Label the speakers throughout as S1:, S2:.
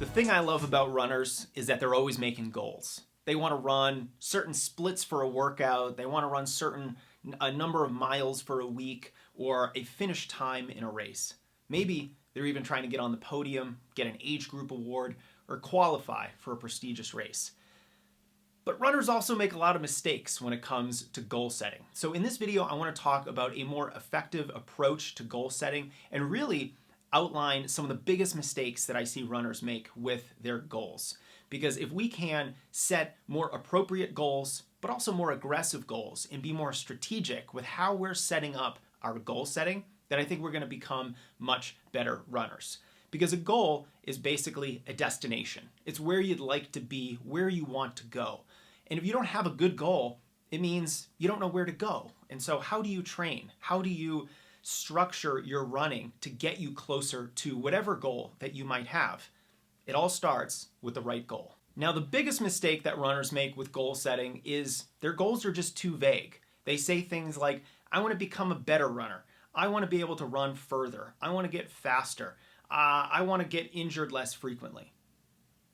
S1: The thing I love about runners is that they're always making goals. They want to run certain splits for a workout, they want to run a number of miles for a week, or a finish time in a race. Maybe they're even trying to get on the podium, get an age group award, or qualify for a prestigious race. But runners also make a lot of mistakes when it comes to goal setting. So in this video, I want to talk about a more effective approach to goal setting and really outline some of the biggest mistakes that I see runners make with their goals. Because if we can set more appropriate goals, but also more aggressive goals, and be more strategic with how we're setting up our goal setting, then I think we're going to become much better runners. Because a goal is basically a destination. It's where you'd like to be, where you want to go. And if you don't have a good goal, it means you don't know where to go. And so how do you train? How do you structure your running to get you closer to whatever goal that you might have? It all starts with the right goal. Now, the biggest mistake that runners make with goal setting is their goals are just too vague. They say things like, I want to become a better runner. I want to be able to run further. I want to get faster. I want to get injured less frequently.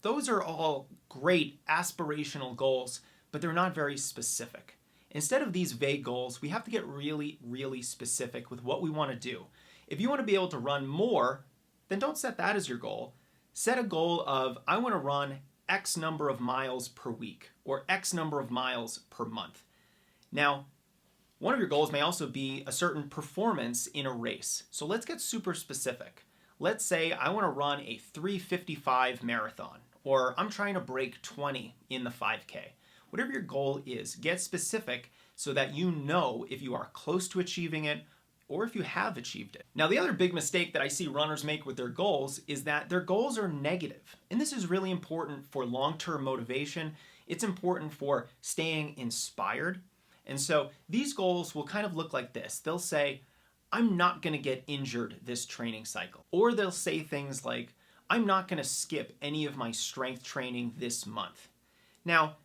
S1: Those are all great aspirational goals, but they're not very specific. Instead of these vague goals, we have to get really, really specific with what we want to do. If you want to be able to run more, then don't set that as your goal. Set a goal of, I want to run X number of miles per week or X number of miles per month. Now, one of your goals may also be a certain performance in a race. So let's get super specific. Let's say I want to run a 3:55 marathon, or I'm trying to break 20 in the 5K. Whatever your goal is, get specific so that you know if you are close to achieving it or if you have achieved it. Now, the other big mistake that I see runners make with their goals is that their goals are negative. And this is really important for long-term motivation. It's important for staying inspired. And so these goals will kind of look like this. They'll say, I'm not going to get injured this training cycle. Or they'll say things like, I'm not going to skip any of my strength training this month. Now,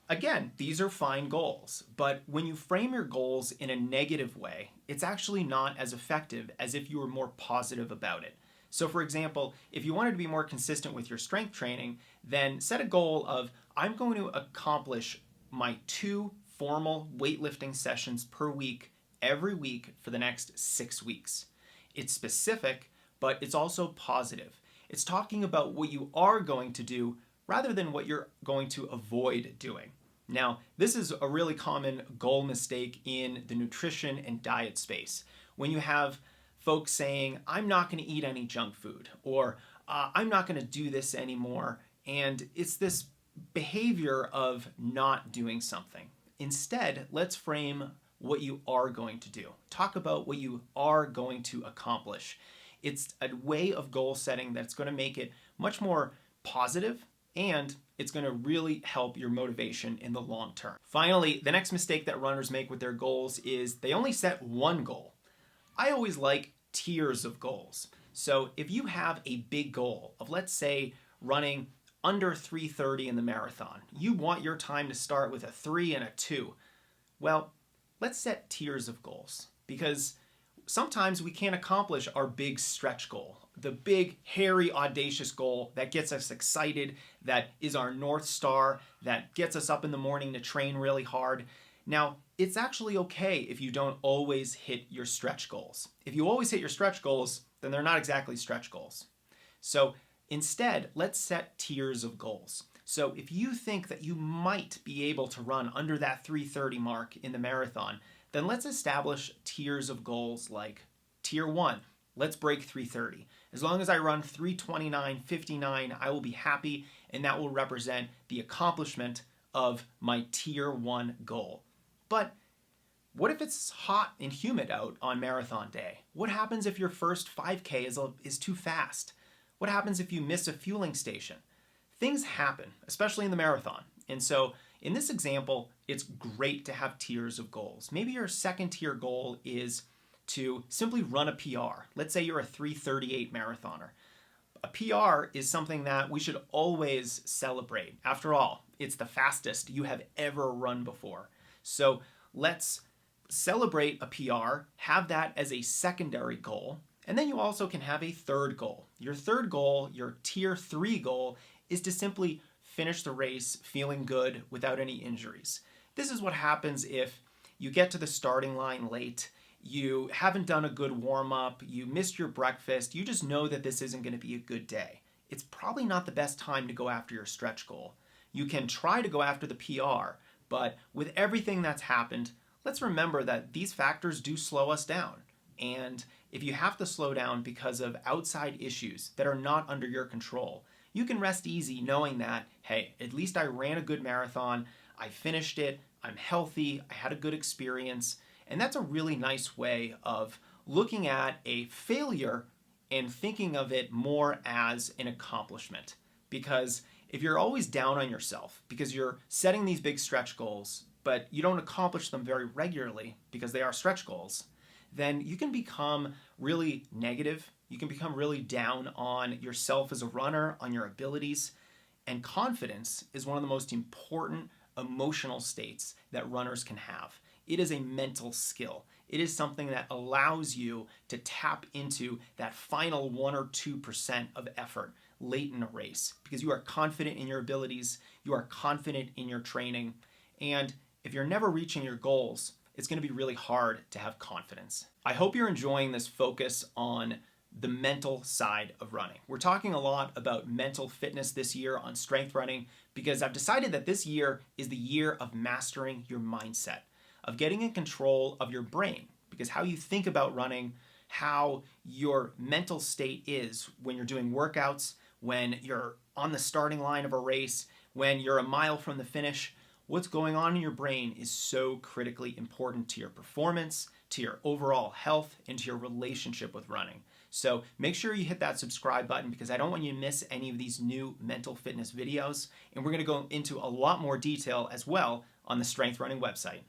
S1: again, these are fine goals, but when you frame your goals in a negative way, it's actually not as effective as if you were more positive about it. So for example, if you wanted to be more consistent with your strength training, then set a goal of, I'm going to accomplish my 2 formal weightlifting sessions per week, every week for the next 6 weeks. It's specific, but it's also positive. It's talking about what you are going to do rather than what you're going to avoid doing. Now, this is a really common goal mistake in the nutrition and diet space. When you have folks saying, I'm not going to eat any junk food, or I'm not going to do this anymore, and it's this behavior of not doing something. Instead, let's frame what you are going to do. Talk about what you are going to accomplish. It's a way of goal setting that's going to make it much more positive, and it's going to really help your motivation in the long term. Finally, the next mistake that runners make with their goals is they only set one goal. I always like tiers of goals. So if you have a big goal of, let's say, running under 3:30 in the marathon, you want your time to start with a 3 and a 2. Well, let's set tiers of goals, because sometimes we can't accomplish our big stretch goal, the big, hairy, audacious goal that gets us excited, that is our North Star, that gets us up in the morning to train really hard. Now, it's actually okay if you don't always hit your stretch goals. If you always hit your stretch goals, then they're not exactly stretch goals. So instead, let's set tiers of goals. So if you think that you might be able to run under that 3:30 mark in the marathon, then let's establish tiers of goals like tier 1, let's break 3:30. As long as I run 3:29:59, I will be happy, and that will represent the accomplishment of my tier 1 goal. But what if it's hot and humid out on marathon day? What happens if your first 5K is too fast? What happens if you miss a fueling station? Things happen, especially in the marathon. And so in this example, it's great to have tiers of goals. Maybe your second tier goal is to simply run a PR. Let's say you're a 3:38 marathoner. A PR is something that we should always celebrate. After all, it's the fastest you have ever run before. So let's celebrate a PR, have that as a secondary goal, and then you also can have a third goal. Your third goal, your tier 3 goal, is to simply finish the race feeling good without any injuries. This is what happens if you get to the starting line late, you haven't done a good warm-up, you missed your breakfast, you just know that this isn't going to be a good day. It's probably not the best time to go after your stretch goal. You can try to go after the PR, but with everything that's happened, let's remember that these factors do slow us down. And if you have to slow down because of outside issues that are not under your control, you can rest easy knowing that, hey, at least I ran a good marathon, I finished it, I'm healthy, I had a good experience. And that's a really nice way of looking at a failure and thinking of it more as an accomplishment. Because if you're always down on yourself because you're setting these big stretch goals, but you don't accomplish them very regularly because they are stretch goals, then you can become really negative. You can become really down on yourself as a runner, on your abilities. And confidence is one of the most important emotional states that runners can have. It is a mental skill. It is something that allows you to tap into that final 1 or 2% of effort late in a race because you are confident in your abilities, you are confident in your training, and if you're never reaching your goals, it's going to be really hard to have confidence. I hope you're enjoying this focus on the mental side of running. We're talking a lot about mental fitness this year on strength running because I've decided that this year is the year of mastering your mindset, of getting in control of your brain, because how you think about running, how your mental state is when you're doing workouts, when you're on the starting line of a race, when you're a mile from the finish, what's going on in your brain is so critically important to your performance, to your overall health, and to your relationship with running. So make sure you hit that subscribe button because I don't want you to miss any of these new mental fitness videos. And we're going to go into a lot more detail as well on the Strength Running website.